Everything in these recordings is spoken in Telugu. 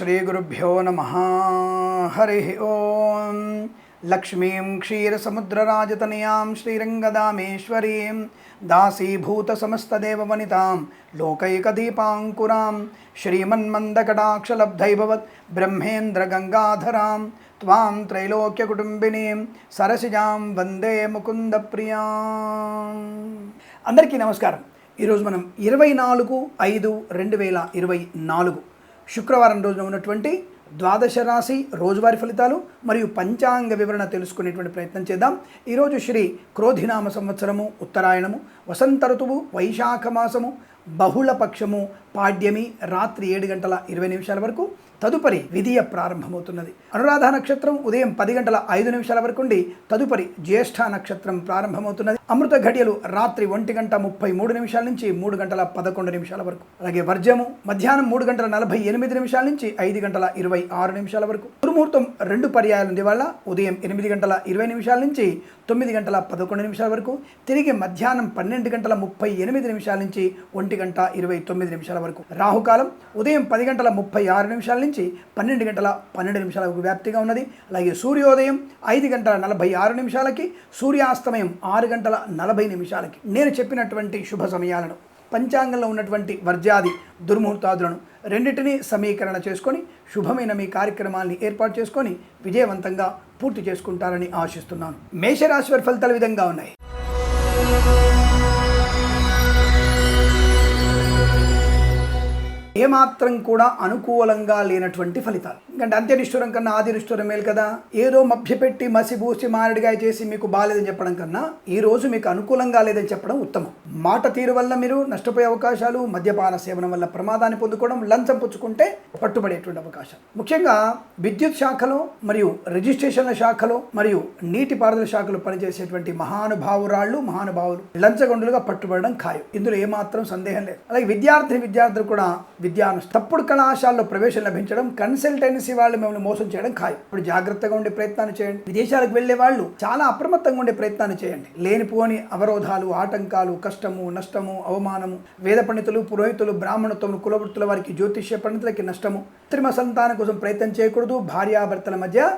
श्रीगुरुभ्यो नमः। हरिः ओं। लक्ष्मीं क्षीरसमुद्रराजतनयां श्रीरङ्गदामेश्वरीं दासीभूतसमस्तदेववनितां लोकैकदीपाङ्कुरां श्रीमन्मन्दकटाक्षलब्धैभवत् ब्रह्मेन्द्रगङ्गाधरां त्वां त्रैलोक्यकुटुम्बिनीं सरसिजां वन्दे मुकुन्दप्रियां। అందరికీ నమస్కారం। ఈరోజు మనం 24/5/2024 శుక్రవారం రోజున ఉన్నటువంటి ద్వాదశ రాశి రోజువారీ ఫలితాలు మరియు పంచాంగ వివరణ తెలుసుకునేటువంటి ప్రయత్నం చేద్దాం। ఈరోజు శ్రీ క్రోధినామ సంవత్సరము, ఉత్తరాయణము, వసంత ఋతువు, వైశాఖ మాసము, బహుళ పక్షము, పాడ్యమి, రాత్రి 7:20 వరకు, తదుపరి విధియ ప్రారంభమవుతున్నది। అనురాధ నక్షత్రం ఉదయం 10:05 వరకు ఉండి తదుపరి జ్యేష్ఠ నక్షత్రం ప్రారంభమవుతున్నది। అమృత ఘడియలు రాత్రి 1:33 నుంచి 3:11 వరకు, అలాగే వర్జము మధ్యాహ్నం 3:48 నుంచి 5:26 వరకు, దుర్ముహూర్తం 2 పర్యాయాలు ఉంది వాళ్ళ, ఉదయం 8:20 నుంచి 9:11 వరకు, తిరిగి మధ్యాహ్నం 12:38 నుంచి 1:29 వరకు, రాహుకాలం ఉదయం 10:36 నుంచి 12:12 వరకు వ్యాప్తిగా ఉన్నది। అలాగే సూర్యోదయం 5:46 సూర్యాస్తమయం 6:40 నేను చెప్పినటువంటి శుభ సమయాలను, పంచాంగంలో ఉన్నటువంటి వర్జాది దుర్ముహూర్తాదులను రెండింటినీ సమీకరణ చేసుకొని శుభమైన మీ కార్యక్రమాల్ని ఏర్పాటు చేసుకొని విజయవంతంగా పూర్తి చేసుకుంటారని ఆశిస్తున్నాను। మేషరాశి వారి ఫలితాలు విధంగా ఉన్నాయి। ఏమాత్రం కూడా అనుకూలంగా లేనటువంటి ఫలితాలు, ఎందుకంటే అంత్యనిష్ఠురం కన్నా ఆదినిష్ఠురం మేలు కదా। ఏదో మభ్యపెట్టి మసిబూసి మారడిగా చేసి మీకు బాగాలేదని చెప్పడం కన్నా ఈ రోజు మీకు అనుకూలంగా లేదని చెప్పడం ఉత్తమం। మాట తీరు వల్ల మీరు నష్టపోయే అవకాశాలు, మద్యపాన సేవనం వల్ల ప్రమాదాన్ని పొందుకోవడం, లంచం పుచ్చుకుంటే పట్టుబడేటువంటి అవకాశాలు, ముఖ్యంగా విద్యుత్ శాఖలో మరియు రిజిస్ట్రేషన్ల శాఖలో మరియు నీటిపారుదల శాఖలో పనిచేసేటువంటి మహానుభావులు లంచగొండులుగా పట్టుబడడం ఖాయం, ఇందులో ఏమాత్రం సందేహం లేదు। అలాగే విద్యార్థులు కూడా తప్పుడు కళాశాలలో ప్రవేశం లభించడం, కన్సల్టెన్సీ వాళ్ళు మిమ్మల్ని మోసం చేయడం ఖాయం। ఇప్పుడు జాగ్రత్తగా ఉండే ప్రయత్నాన్ని చేయండి। విదేశాలకు వెళ్లే వాళ్ళు చాలా అప్రమత్తంగా ఉండే ప్రయత్నాన్ని చేయండి। లేనిపోని అవరోధాలు, ఆటంకాలు, కష్టము, నష్టము, అవమానము, వేద పండితులు, పురోహితులు, బ్రాహ్మణత్వం, కులవృత్తుల వారికి, జ్యోతిష్య పండితులకి నష్టము, కృత్రిమ సంతానం కోసం ప్రయత్నం చేయకూడదు। భార్యాభర్తల మధ్య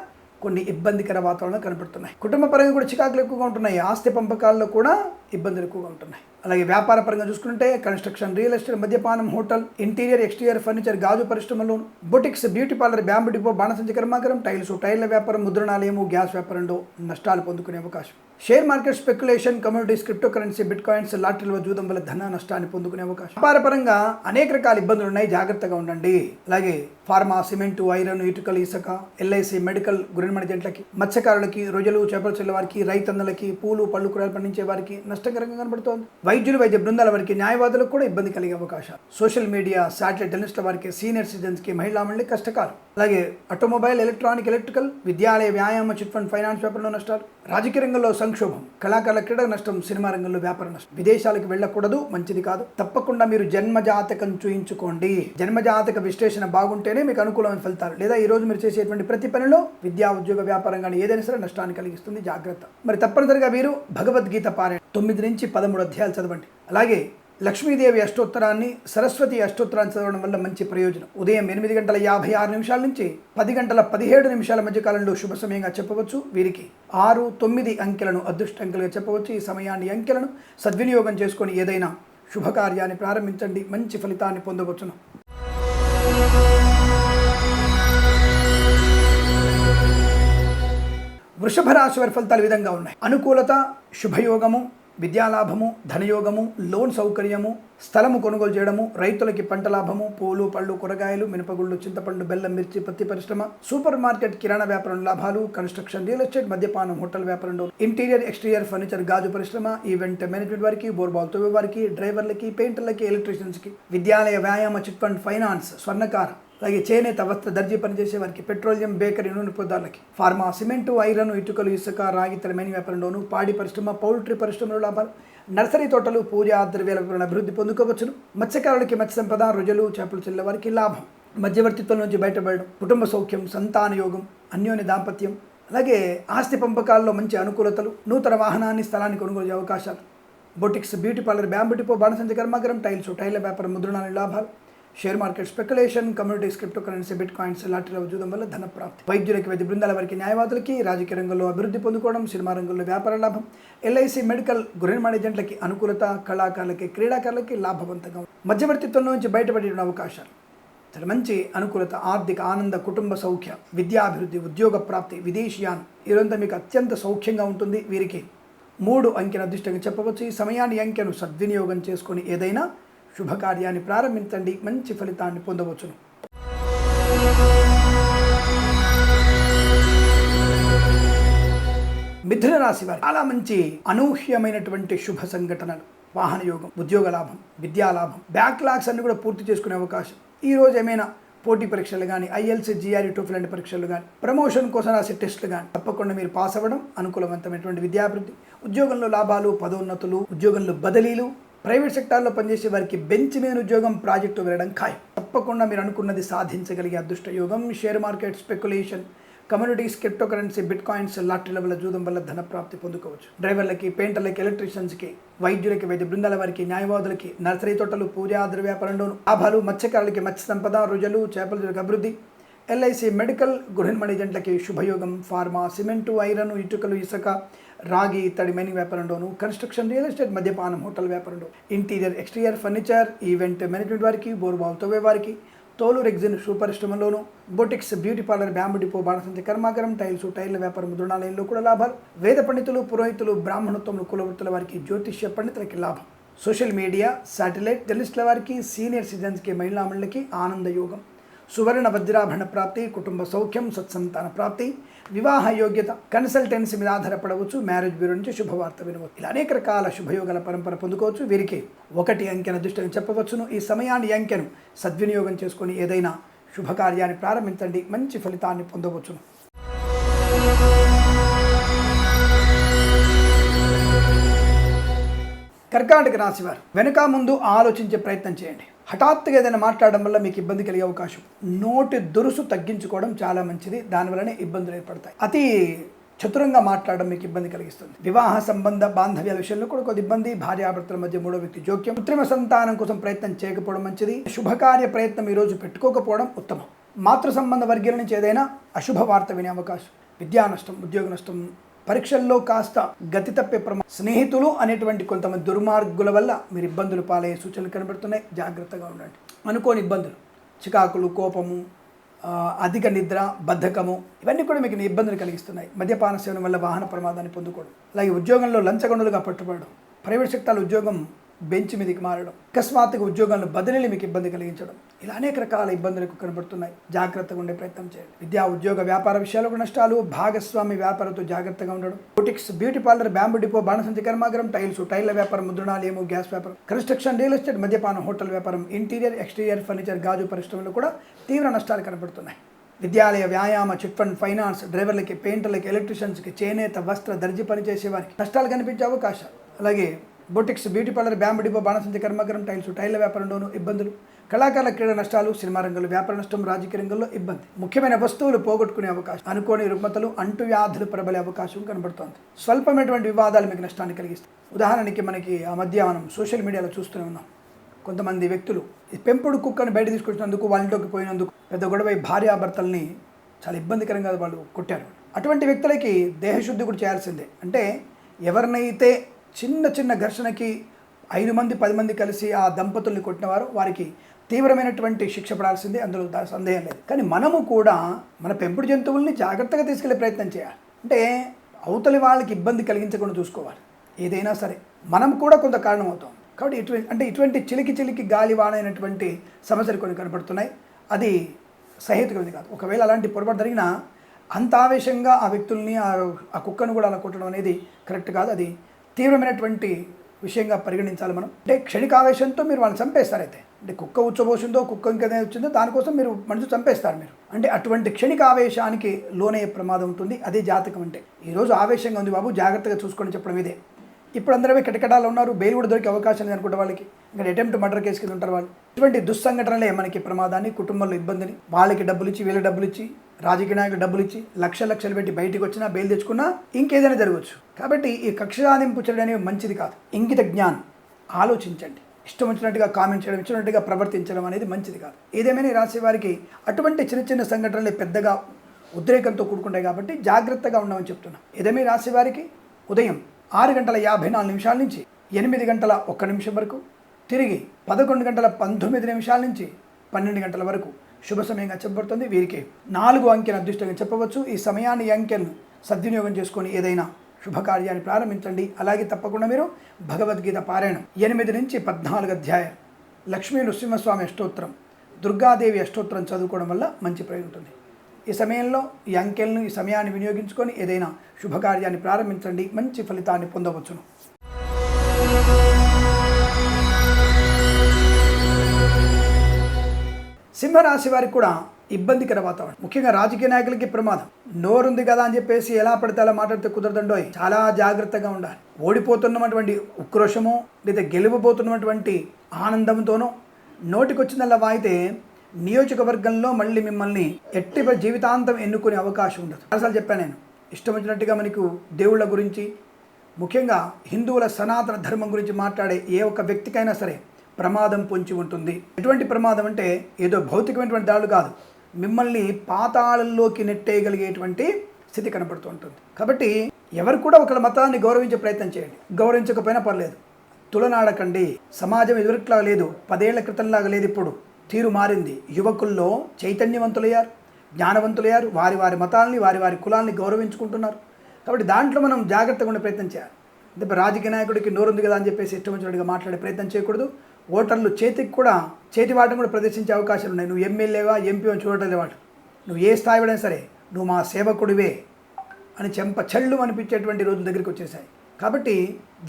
కొన్ని ఇబ్బందికర వాతావరణం కనపడుతున్నాయి। కుటుంబ పరంగా కూడా చికాకులు ఎక్కువగా ఉంటున్నాయి। ఆస్తి పంపకాల్లో కూడా ఇబ్బందులు ఎక్కువగా ఉంటున్నాయి। అలాగే వ్యాపార పరంగా చూసుకుంటే కన్స్ట్రక్షన్, రియల్ ఎస్టేట్, మద్యపానం, హోటల్, ఇంటీరియర్, ఎక్స్టీరియర్ ఫర్నిచర్, గాజు పరిశ్రమలు, boutiques, beauty parlour, bamboo depot, బాణసంచి కర్మాగారం, టైర్ల వ్యాపారం, ముద్రణాలయము, గ్యాస్ వ్యాపారంలో నష్టాలు పొందుకునే అవకాశం। Share market, speculation, communities, crypto currency, bitcoins, లాటరీలో జూదం వల్ల ధన నష్టాన్ని పొందుకునే అవకాశం। వ్యాపార పరంగా అనేక రకాల ఇబ్బందులు ఉన్నాయి, జాగ్రత్తగా ఉండండి। అలాగే ఫార్మా, సిమెంటు, ఐరన్, ఇటుకలు, ఇసుక, ఎల్ఐసి, మెడికల్, గురిమడి జంట్లకి, మత్స్యకారులకి, రొయ్యలు, చేపల చెల్ల వారికి, రైతన్నలకి, పూలు, పళ్ళు, కూరలు పండించే వారికి నష్టకరంగా కనబడుతోంది। వైద్యులు, వైద్య బృందాల వారికి, న్యాయవాదులకు కూడా ఇబ్బంది కలిగే అవకాశాలు। సోషల్ మీడియా, శాటిలైట్ జర్నలిస్టుల వారికి, సీనియర్ సిటిజన్స్కి, మహిళా మండలికి కష్టకాలం। అలాగే ఆటోమొబైల్, ఎలక్ట్రానిక్, ఎలక్ట్రికల్, విద్యాలయ, వ్యాయామ, చిట్ ఫండ్, ఫైనాన్స్ వ్యాపారంలో నష్టాలు। రాజకీయ రంగంలో సంక్షోభం, కళాకారుల క్రీడా నష్టం, సినిమా రంగంలో వ్యాపార నష్టం। విదేశాలకు వెళ్ళకూడదు, మంచిది కాదు। తప్పకుండా మీరు జన్మజాతకం చూయించుకోండి। జన్మజాతక విశ్లేషణ బాగుంటేనే మీకు అనుకూలమైన ఫలితాలు, లేదా ఈ రోజు మీరు చేసేటువంటి ప్రతి పనిలో, విద్యా, ఉద్యోగ, వ్యాపారం కానీ ఏదైనా సరే నష్టాన్ని కలిగిస్తుంది, జాగ్రత్త। మరి తప్పనిసరిగా మీరు భగవద్గీత పారాయణ 9 నుంచి 13 అధ్యాయాలు చదవండి। అలాగే లక్ష్మీదేవి అష్టోత్తరాన్ని, సరస్వతి అష్టోత్తరాన్ని చదవడం వల్ల మంచి ప్రయోజనం। ఉదయం 8:56 నుంచి 10:17 మధ్య కాలంలో శుభ సమయంగా చెప్పవచ్చు। వీరికి 6, 9 అంకెలను అదృష్ట అంకెలుగా చెప్పవచ్చు। ఈ సమయాన్ని, అంకెలను సద్వినియోగం చేసుకొని ఏదైనా శుభకార్యాన్ని ప్రారంభించండి, మంచి ఫలితాన్ని పొందవచ్చును। వృషభ రాశి వారి ఫలితాలు విధంగా ఉన్నాయి। అనుకూలత, శుభయోగము, విద్యాలాభము, ధనయోగము, లోన్ సౌకర్యము, స్థలము కొనుగోలు చేయడము, రైతులకి పంట లాభము, పూలు, పళ్ళు, కూరగాయలు, మినపగుళ్ళు, చింతపండు, బెల్లం, మిర్చి, పత్తి పరిశ్రమ, సూపర్ మార్కెట్, కిరాణా వ్యాపారం లాభాలు, కన్స్ట్రక్షన్, రియల్ ఎస్టేట్, మద్యపానం, హోటల్ వ్యాపారంలో, ఇంటీరియర్, ఎక్స్టీరియర్ ఫర్నిచర్, గాజు పరిశ్రమ, ఈవెంట్ మేనేజ్మెంట్ వారికి, బోర్బాల్ తవ్వే వారికి, డ్రైవర్లకి, పెయింటర్లకి, ఎలక్ట్రీషియన్స్కి, విద్యాలయ, వ్యాయామ, చిట్ ఫండ్, ఫైనాన్స్, స్వర్ణకార, అలాగే చేనేత, వస్త్ర, దర్జీ పనిచేసే వారికి, పెట్రోలియం, బేకరీ, నూనె పదార్థాలకి, ఫార్మా, సిమెంటు, ఐరన్, ఇటుకలు, ఇసుక, రాగి, తెలమైన వ్యాపారంలోను, పాడి పరిశ్రమ, పౌల్ట్రీ పరిశ్రమలో లాభాలు, నర్సరీ తోటలు, పూజా ద్రవ్యాల అభివృద్ధి పొందుకోవచ్చును। మత్స్యకారులకి మత్స్య సంపద, రొయ్యలు, చేపలు చెల్లె వారికి లాభం। మధ్యవర్తిత్వం నుంచి బయటపడడం, కుటుంబ సౌఖ్యం, సంతాన యోగం, అన్యోన్య దాంపత్యం, అలాగే ఆస్తి పంపకాల్లో మంచి అనుకూలతలు, నూతన వాహనాన్ని, స్థలాన్ని కొనుగోలు చేసే అవకాశాలు। Boutiques, beauty parlour, bamboo depot, బాణసంచి కర్మాగారం, టైర్ల వ్యాపారం, ముద్రణాల లాభాలు, share market speculation, communities, crypto currency, bitcoins లాటరీలో ఉద్యోగం వల్ల ధన ప్రాప్తి, వైద్యులకి, వైద్య బృందాల వారికి, న్యాయవాదులకి, రాజకీయ రంగంలో అభివృద్ధి పొందుకోవడం, సినిమా రంగంలో వ్యాపార లాభం, ఎల్ఐసి, మెడికల్, గృహ నిర్మాణ ఏజెంట్లకి అనుకూలత, కళాకారులకి, క్రీడాకారులకి లాభవంతంగా, మధ్యవర్తిత్వం నుంచి బయటపడే అవకాశాలు, చాలా మంచి అనుకూలత, ఆర్థిక ఆనంద, కుటుంబ సౌఖ్య, విద్యాభివృద్ధి, ఉద్యోగ ప్రాప్తి, విదేశీయానం, ఇదంతా మీకు అత్యంత సౌఖ్యంగా ఉంటుంది. వీరికి 3 అంకెను అదృష్టంగా చెప్పవచ్చు. ఈ సమయాన్ని అంకెను సద్వినియోగం చేసుకొని ఏదైనా శుభకార్యాన్ని ప్రారంభించండి, మంచి ఫలితాన్ని పొందవచ్చును. మిథున రాశి వారు చాలా మంచి అనూహ్యమైనటువంటి శుభ సంఘటనలు, వాహన యోగం, ఉద్యోగ లాభం, విద్యా లాభం, బ్యాక్లాగ్స్ అన్ని కూడా పూర్తి చేసుకునే అవకాశం. ఈరోజు ఏమైనా పోటీ పరీక్షలు కానీ, ఐఎల్సీ, జిఆర్ఈ, టోఫెల్ లాంటి పరీక్షలు కానీ, ప్రమోషన్ కోసం రాసే టెస్టులు కానీ తప్పకుండా మీరు పాస్ అవ్వడం, అనుకూలవంతమైనటువంటి విద్యాభివృద్ధి, ఉద్యోగంలో లాభాలు, పదోన్నతులు, ఉద్యోగంలో బదిలీలు, ప్రైవేట్ సెక్టార్లో పనిచేసే వారికి బెంచ్ మీద ఉద్యోగం, ప్రాజెక్టు వెళ్ళడం ఖాయం. తప్పకుండా మీరు అనుకున్నది సాధించగలిగే అదృష్ట యోగం. Share market speculation, communities, crypto currency, bitcoins లాటరీల వల్ల జూదం వల్ల ధన ప్రాప్తి పొందుకోవచ్చు. డ్రైవర్లకి, పెయింటర్లకి, ఎలక్ట్రీషియన్స్కి, వైద్యులకి, వైద్య బృందాల వారికి, న్యాయవాదులకి, నర్సరీ తోటలు, పూజా ద్రవ్య వ్యాపారంలోను లాభాలు, మత్స్యకారులకి మత్స్య సంపద, రుజలు, చేపల అభివృద్ధి, ఎల్ఐసి, మెడికల్, గృహ నిర్మాణ ఏజెంట్లకి శుభయోగం, ఫార్మా, సిమెంటు, ఐరన్, ఇటుకలు, ఇసుక, రాగి, ఇత్తడి, మైనింగ్ వ్యాపారంలోను, కన్స్ట్రక్షన్, రియల్ ఎస్టేట్, మద్యపానం, హోటల్ వ్యాపారంలో, interior, exterior, furniture, event management వారికి, బోరుబావు తవ్వే వారికి, తోలు, రెగ్జిన్, షూ పరిశ్రమలోను, boutiques, beauty parlour, bamboo depot, బాణసంచి కర్మాగారం, టైల్స్, టైర్ల వ్యాపారం, ముద్రణాలయంలో కూడా లాభాలు, వేద పండితులు, పురోహితులు, బ్రాహ్మణత్వములు, కులవృత్తుల వారికి, జ్యోతిష్య పండితులకి లాభం, సోషల్ మీడియా, శాటిలైట్, జర్నలిస్టుల వారికి, సీనియర్ సిటిజన్స్కి, మహిళా మండలికి ఆనంద యోగం, సువర్ణ వజ్రాభరణ ప్రాప్తి, కుటుంబ సౌఖ్యం, సత్సంతాన ప్రాప్తి, వివాహ యోగ్యత, కన్సల్టెన్సీ మీద ఆధారపడవచ్చు, మ్యారేజ్ బ్యూరో నుంచి శుభవార్త వినవచ్చు. ఇలా అనేక రకాల శుభయోగాల పరంపర పొందుకోవచ్చు. వీరికి 1 అంకెను అదృష్టంగా చెప్పవచ్చును. ఈ సమయాన్ని అంకెను సద్వినియోగం చేసుకొని ఏదైనా శుభకార్యాన్ని ప్రారంభించండి, మంచి ఫలితాన్ని పొందవచ్చును. కర్కాటక రాశి వారు వెనుక ముందు ఆలోచించే ప్రయత్నం చేయండి. హఠాత్తుగా ఏదైనా మాట్లాడడం వల్ల మీకు ఇబ్బంది కలిగే అవకాశం. నోటి దురుసు తగ్గించుకోవడం చాలా మంచిది, దానివల్లనే ఇబ్బందులు ఏర్పడతాయి. అతి చతురంగా మాట్లాడడం మీకు ఇబ్బంది కలిగిస్తుంది. వివాహ సంబంధ బాంధవ్యాల విషయంలో కూడా కొద్ది ఇబ్బంది, భార్యాభర్తల మధ్య 3వ వ్యక్తి జోక్యం, కృత్రిమ సంతానం కోసం ప్రయత్నం చేయకపోవడం మంచిది. శుభకార్య ప్రయత్నం ఈరోజు పెట్టుకోకపోవడం ఉత్తమం. మాతృ సంబంధ వర్గీయుల నుంచి ఏదైనా అశుభ వార్త వినే అవకాశం, విద్యా నష్టం, ఉద్యోగ నష్టం, పరీక్షల్లో కాస్త గతి తప్పే స్నేహితులు అనేటువంటి కొంతమంది దుర్మార్గుల వల్ల మీరు ఇబ్బందులు పాలయ్యే సూచనలు కనబడుతున్నాయి. జాగ్రత్తగా ఉండండి. అనుకోని ఇబ్బందులు, చికాకులు, కోపము, అధిక నిద్ర, బద్ధకము, ఇవన్నీ కూడా మీకు ఇబ్బందులు కలిగిస్తున్నాయి. మద్యపాన సేవన వల్ల వాహన ప్రమాదాన్ని పొందుకోవడం, అలాగే ఉద్యోగంలో లంచగొండలుగా పట్టుబడడం, ప్రైవేట్ సెక్టార్లో ఉద్యోగం బెంచ్ మీదకి మారడం, అకస్మాత్తుగా ఉద్యోగాల్లో బదిలీలు మీకు ఇబ్బంది కలిగించడం, ఇలా అనేక రకాల ఇబ్బందులకు కనబడుతున్నాయి. జాగ్రత్తగా ఉండే ప్రయత్నం చేయండి. విద్యా, ఉద్యోగ, వ్యాపార విషయాలకు నష్టాలు, భాగస్వామి వ్యాపారంతో జాగ్రత్తగా ఉండడం, boutiques, beauty parlour, bamboo depot, బాణసంచి కర్మాగారం, టైల్స్, టైర్ల వ్యాపారం, ముద్రణాలయము, గ్యాస్ వ్యాపారం, కన్స్ట్రక్షన్, రియల్ ఎస్టేట్, మద్యపానం, హోటల్ వ్యాపారం, ఇంటీరియర్, ఎక్స్టీరియర్, ఫర్నిచర్, గాజు పరిశ్రమలో కూడా తీవ్ర నష్టాలు కనబడుతున్నాయి. విద్యాలయ, వ్యాయామ, చిట్ ఫండ్, ఫైనాన్స్, డ్రైవర్లకి, పెయింటర్లకి, ఎలక్ట్రీషియన్స్కి, చేనేత, వస్త్ర, దర్జీ పని చేసేవారికి నష్టాలు కనిపించే అవకాశాలు. అలాగే boutiques, beauty parlour, bamboo depot, బాణసంచి కర్మాగారం, టైల్స్, టైర్ల వ్యాపారంలోనూ ఇబ్బందులు, కళాకారుల, క్రీడా నష్టాలు, సినిమా రంగంలో వ్యాపార నష్టం, రాజకీయ రంగంలో ఇబ్బంది, ముఖ్యమైన వస్తువులు పోగొట్టుకునే అవకాశం, అనుకోని రుగ్మతలు, అంటువ్యాధులు ప్రబలే అవకాశం కనబడుతోంది. స్వల్పమైనటువంటి వివాదాలు మీకు నష్టాన్ని కలిగిస్తాయి. ఉదాహరణకి మనకి ఆ మధ్య మనం సోషల్ మీడియాలో చూస్తూనే ఉన్నాం. కొంతమంది వ్యక్తులు పెంపుడు కుక్కని బయట తీసుకొచ్చినందుకు, వాళ్ళ ఇంట్లోకి పోయినందుకు పెద్ద గొడవ, భార్యాభర్తల్ని చాలా ఇబ్బందికరంగా వాళ్ళు కొట్టారు. అటువంటి వ్యక్తులకి దేహశుద్ధి కూడా చేయాల్సిందే. అంటే ఎవరినైతే చిన్న చిన్న ఘర్షణకి 5 మంది 10 మంది కలిసి ఆ దంపతుల్ని కొట్టినవారు, వారికి తీవ్రమైనటువంటి శిక్ష పడాల్సిందే, అందులో సందేహం లేదు. కానీ మనము కూడా మన పెంపుడు జంతువుల్ని జాగ్రత్తగా తీసుకెళ్లే ప్రయత్నం చేయాలి. అంటే అవతలి వాళ్ళకి ఇబ్బంది కలిగించకుండా చూసుకోవాలి. ఏదైనా సరే మనం కూడా కొంత కారణం అవుతాం. కాబట్టి ఇటువంటి చిలికి గాలివాన అయినటువంటి సమస్యలు కొన్ని కనబడుతున్నాయి. అది సహేతుకమైనది కాదు. ఒకవేళ అలాంటి పొరపాటు జరిగినా అంత ఆవేశంగా ఆ వ్యక్తుల్ని, ఆ కుక్కను కూడా అలా కొట్టడం అనేది కరెక్ట్ కాదు. అది తీవ్రమైనటువంటి విషయంగా పరిగణించాలి మనం. అంటే క్షణికావేశంతో మీరు వాళ్ళని చంపేస్తారైతే, అంటే కుక్క ఉచ్చబోసిందో, కుక్క ఇంకేదైనా వచ్చిందో దానికోసం మీరు మనిషి చంపేస్తారు మీరు. అంటే అటువంటి క్షణికావేశానికి లోనయ్యే ప్రమాదం ఉంటుంది. అదే జాతకం అంటే. ఈరోజు ఆవేశంగా ఉంది బాబు, జాగ్రత్తగా చూసుకొని చెప్పడం ఇదే. ఇప్పుడు అందరూ కిటకిటాలు ఉన్నారు, బెయిల్ కూడా దొరికే అవకాశం లేదు అనుకుంటే వాళ్ళకి, ఇంకా అటెంప్ట్ మర్డర్ కేసు కింద ఉంటారు వాళ్ళు. ఇటువంటి దుస్సంఘటనలే మనకి ప్రమాదాన్ని, కుటుంబంలో ఇబ్బందిని, వాళ్ళకి డబ్బులు ఇచ్చి, వీళ్ళకి డబ్బులు ఇచ్చి, రాజకీయ నాయకులు డబ్బులు ఇచ్చి లక్షలు పెట్టి బయటికి వచ్చినా, బెయిల్ తెచ్చుకున్నా ఇంకేదైనా జరగవచ్చు. కాబట్టి ఈ కక్ష సాధింపు చేయడం అనేది మంచిది కాదు. ఇంగిత జ్ఞానం, ఆలోచించండి. ఇష్టం వచ్చినట్టుగా కామెంట్ చేయడం, ఇచ్చినట్టుగా ప్రవర్తించడం అనేది మంచిది కాదు. ఏదేమైనా ఈ రాశి వారికి అటువంటి చిన్న చిన్న సంఘటనలు పెద్దగా ఉద్రేకంతో కూడుకుంటాయి కాబట్టి జాగ్రత్తగా ఉండమని చెప్తున్నా. ఏదేమైనా రాశి వారికి ఉదయం 6:54 నుంచి 8:01 వరకు, తిరిగి 11:19 నుంచి 12 గంటల వరకు శుభ సమయంగా చెప్పబడుతుంది. వీరికి 4 అంకెల అదృష్టంగా చెప్పవచ్చు. ఈ సమయాన్ని, ఈ అంకెలను సద్వినియోగం చేసుకొని ఏదైనా శుభకార్యాన్ని ప్రారంభించండి. అలాగే తప్పకుండా మీరు భగవద్గీత పారాయణం 8 నుంచి 14 అధ్యాయాలు, లక్ష్మీ నృసింహస్వామి అష్టోత్తరం, దుర్గాదేవి అష్టోత్తరం చదువుకోవడం వల్ల మంచి ప్రయోజనం ఉంటుంది. ఈ సమయంలో ఈ అంకెలను, ఈ సమయాన్ని వినియోగించుకొని ఏదైనా శుభకార్యాన్ని ప్రారంభించండి. మంచి ఫలితాన్ని పొందవచ్చును. సింహరాశి వారికి కూడా ఇబ్బందికర వాతావరణం. ముఖ్యంగా రాజకీయ నాయకులకి ప్రమాదం. నోరుంది కదా అని చెప్పేసి ఎలా పడితే అలా మాట్లాడితే కుదరదండోయ్. చాలా జాగ్రత్తగా ఉండాలి. ఓడిపోతున్నటువంటి ఉక్రోషమో లేదా గెలువబోతున్నటువంటి ఆనందంతోనో నోటికొచ్చిందల్లా వాయితే నియోజకవర్గంలో మళ్ళీ మిమ్మల్ని ఎట్టి జీవితాంతం ఎన్నుకునే అవకాశం ఉండదు. చాలాసార్లు చెప్పాను నేను. ఇష్టం వచ్చినట్టుగా మనకు దేవుళ్ళ గురించి, ముఖ్యంగా హిందువుల సనాతన ధర్మం గురించి మాట్లాడే ఏ ఒక్క వ్యక్తికైనా సరే ప్రమాదం పొంచి ఉంటుంది. ఎటువంటి ప్రమాదం అంటే ఏదో భౌతికమైనటువంటి దాడులు కాదు, మిమ్మల్ని పాతాళంలోకి నెట్టేయగలిగేటువంటి స్థితి కనపడుతూ ఉంటుంది. కాబట్టి ఎవరు కూడా ఒకళ్ళ మతాన్ని గౌరవించే ప్రయత్నం చేయండి. గౌరవించకపోయినా పర్లేదు, తులనాడకండి. సమాజం ఎదురుట్లా లేదు, 10 ఏళ్ల క్రితంలాగా లేదు. ఇప్పుడు తీరు మారింది. యువకుల్లో చైతన్యవంతులయ్యారు, జ్ఞానవంతులయ్యారు. వారి వారి మతాల్ని, వారి వారి కులాల్ని గౌరవించుకుంటున్నారు. కాబట్టి దాంట్లో మనం జాగ్రత్తగా ఉండే ప్రయత్నం చేయాలి. అంటే రాజకీయ నాయకుడికి నోరుంది కదా అని చెప్పేసి ఇష్టం వచ్చినట్టుగా మాట్లాడే ప్రయత్నం చేయకూడదు. ఓటర్లు చేతి వాటం కూడా ప్రదర్శించే అవకాశాలు ఉన్నాయి. నువ్వు ఎమ్మెల్యేవా, ఎంపీ అని చూడటం వాటి, నువ్వు ఏ స్థాయిడైనా సరే నువ్వు మా సేవకుడివే అని చెళ్ళు అనిపించేటువంటి రోజుల దగ్గరికి వచ్చేసాయి. కాబట్టి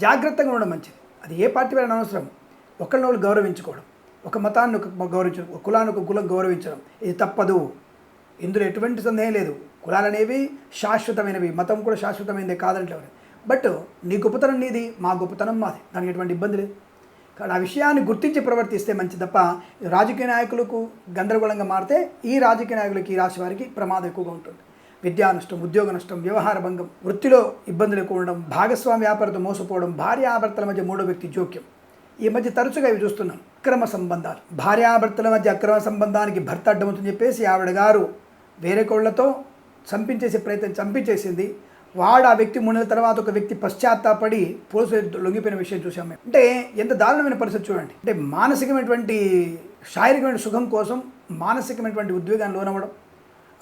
జాగ్రత్తగా ఉండడం మంచిది. అది ఏ పార్టీ అయినా అనవసరం. ఒకరిని గౌరవించుకోవడం, ఒక మతాన్ని ఒక గౌరవించడం, ఒక కులాన్ని ఒక కులం గౌరవించడం, ఇది తప్పదు. ఇందులో ఎటువంటి సందేహం లేదు. కులాలు అనేవి శాశ్వతమైనవి, మతం కూడా శాశ్వతమైనదే కాదంటే. బట్ నీ గొప్పతనం నీది, మా గొప్పతనం మాది, దానికి ఎటువంటి ఇబ్బంది లేదు. కానీ ఆ విషయాన్ని గుర్తించి ప్రవర్తిస్తే మంచి తప్ప రాజకీయ నాయకులకు గందరగోళంగా మారితే ఈ రాజకీయ నాయకులకి, ఈ రాశి వారికి ప్రమాదం ఎక్కువగా ఉంటుంది. విద్యా నష్టం, ఉద్యోగ నష్టం, వ్యవహార భంగం, వృత్తిలో ఇబ్బందులు ఎక్కువ ఉండడం, భాగస్వామి వ్యాపారంతో మోసపోవడం, భార్యాభర్తల మధ్య 3వ వ్యక్తి జోక్యం. ఈ మధ్య తరచుగా ఇవి చూస్తున్నాం. అక్రమ సంబంధాలు, భార్యాభర్తల మధ్య అక్రమ సంబంధానికి భర్త అడ్డమవుతుందని చెప్పేసి ఆవిడ గారు వేరే కోళ్లతో చంపించేసింది. వాడు ఆ వ్యక్తి 3 నెలల తర్వాత ఒక వ్యక్తి పశ్చాత్తాపడి పోలీసులు లొంగిపోయిన విషయం చూసాం మేము. అంటే ఎంత దారుణమైన పరిస్థితి చూడండి. అంటే మానసికమైనటువంటి, శారీరకమైన సుఖం కోసం మానసికమైనటువంటి ఉద్వేగాన్ని లోనవ్వడం,